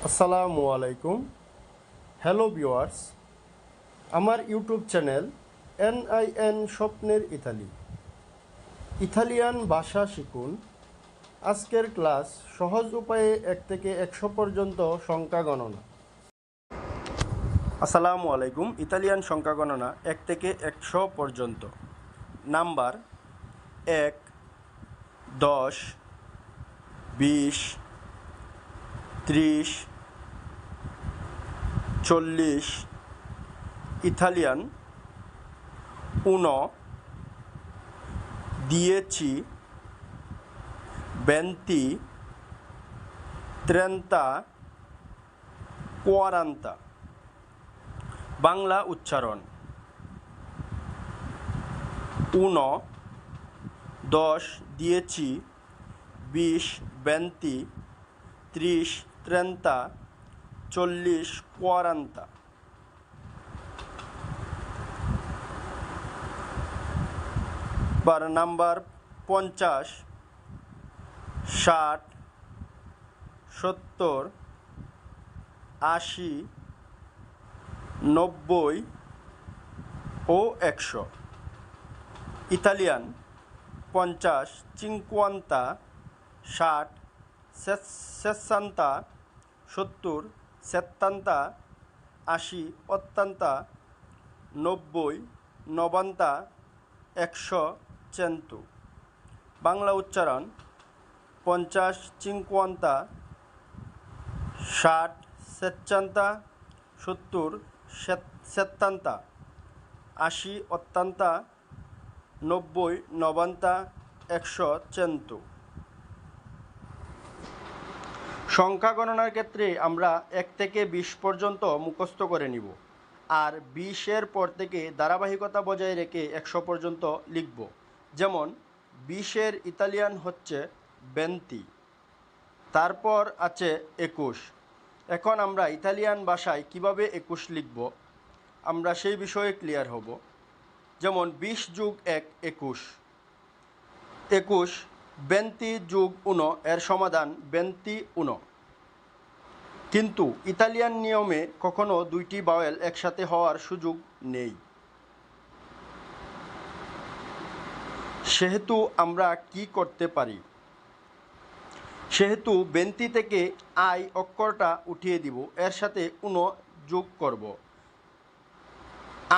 আসসালামু আলাইকুম। Hello viewers, আমার ইউটিউব চ্যানেল NIN স্বপ্নের ইতালিয়ান ভাষা শিখুন। আজকের ক্লাস সহজ উপায়ে 1 থেকে 100 পর্যন্ত সংখ্যা গণনা। আসসালামু আলাইকুম। ইতালিয়ান সংখ্যা গণনা 1 থেকে 100 পর্যন্ত। Number 1, 10, 20, 30, 40, Italian 1, 10, 20, 30, 40। বাংলা উচ্চারণ 1, 10, 10, 20, 20, 30, 30, 40, 40। নাম্বার 50, 60, 70, 80, 90 ও 100। ইতালিয়ান 50, 50, 60, 60, 70, 70, 80, 80, 90, 90, 100, 100। বাংলা উচ্চারণ 50, 50, 60, 70, 70, 70, 80, 80, 90, 90, 100, 100। সংখ্যা গণনার ক্ষেত্রে আমরা 1 থেকে 20 পর্যন্ত মুখস্থ করে নিব, আর 20-এর পর থেকে ধারাবাহিকতা বজায় রেখে 100 পর্যন্ত লিখব। যেমন 20-এর ইতালিয়ান হচ্ছে 20, তারপর আছে 21। এখন আমরা ইতালিয়ান ভাষায় কিভাবে 21 লিখব আমরা সেই বিষয়ে ক্লিয়ার হব। যেমন 20 যোগ 1, 21, 21, 20 যোগ 1 এর সমাধান 21। কিন্তু ইতালিয়ান নিয়মে কখনো দুইটি ভাওয়েল একসাথে হওয়ার সুযোগ নেই। সেহেতু আমরা কি করতে পারি? সেহেতু 20 থেকে আই অক্ষরটা উঠিয়ে দিব, এর সাথে 1 যোগ করব।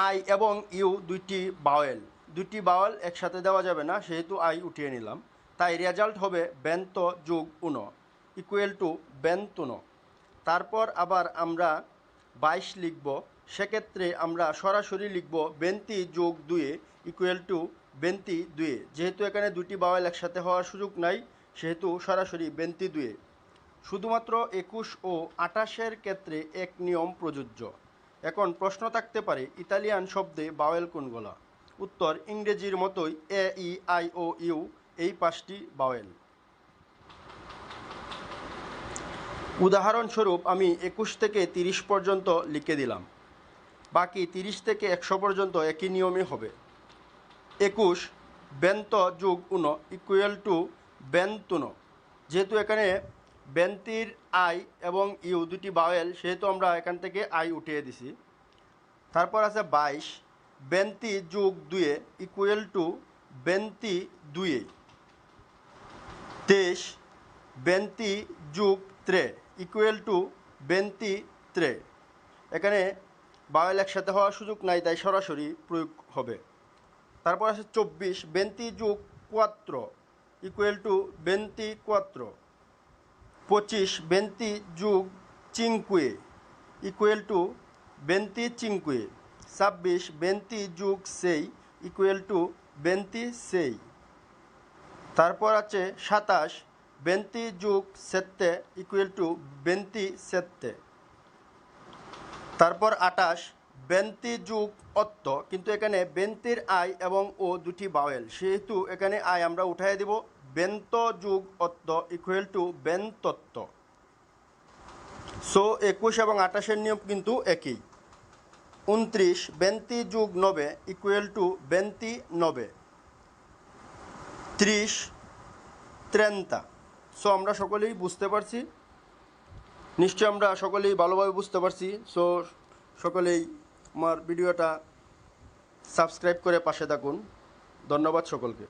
আই এবং ইউ দুইটি ভাওয়েল একসাথে দেওয়া যাবে না, সেহেতু আই উঠিয়ে নিলাম। তাই রেজাল্ট হবে 20 যোগ 1 ইকুয়াল টু 21। তারপর আবার আমরা 22 লিখব। সেক্ষেত্রে আমরা সরাসরি লিখব 20 যোগ 2 ইকুয়াল টু 22। যেহেতু এখানে দুটি ভাওয়েল একসাথে হওয়ার সুযোগ নাই, সেহেতু সরাসরি 22। শুধুমাত্র 21 ও 28-এর ক্ষেত্রে এক নিয়ম প্রযোজ্য। এখন প্রশ্ন থাকতে পারে, ইতালিয়ান শব্দে ভাওয়েল কোনগুলো? উত্তর ইংরেজির মতোই এ, ই, আই ও ইউ, এই 5টি ভাওয়েল। উদাহরণস্বরূপ আমি 21 থেকে 30 পর্যন্ত লিখে দিলাম, বাকি 30 থেকে 100 পর্যন্ত একই নিয়মে হবে। 21 20 যোগ 1 ইকুয়াল টু 21। যেহেতু এখানে 20-র আই এবং ইউ দুটি ভাওয়েল, সেহেতু আমরা এখান থেকে আই উঠিয়ে দিছি। তারপর আছে 22 20 যোগ 2 ইকুয়াল টু 22। 23 20 যোগ 3 ইকুয়াল টু 23। এখানে ভাওয়েল একসাথে হওয়ার সুযোগ নাই, তাই সরাসরি প্রয়োগ হবে। তারপর আছে 24 20 যোগ 4 ইকুয়াল টু 24। 25 20 যোগ 5 ইকুয়াল টু 25। 26 20 যোগ 6 ইকুয়াল টু 26। তারপর আছে 27 20 যোগ 7 ইকুয়াল টু 27। তারপর 28 20 যোগ 8, কিন্তু এখানে 20-র আই এবং ও দুটি ভাওয়েল, সেহেতু এখানে আই আমরা উঠাই দেব। 20 যোগ 8 ইকুয়াল টু 20। সো 21 এবং 28-এর নিয়ম কিন্তু একই। 29 20 যোগ 9 ইকুয়াল টু 29। 30 30। সো আমরা সকলেই বুঝতে পারছি নিশ্চয়ই আমরা সকলেই ভালোভাবে বুঝতে পারছি। সো সকলেই আমার ভিডিওটা সাবস্ক্রাইব করে পাশে থাকুন। ধন্যবাদ সকলকে।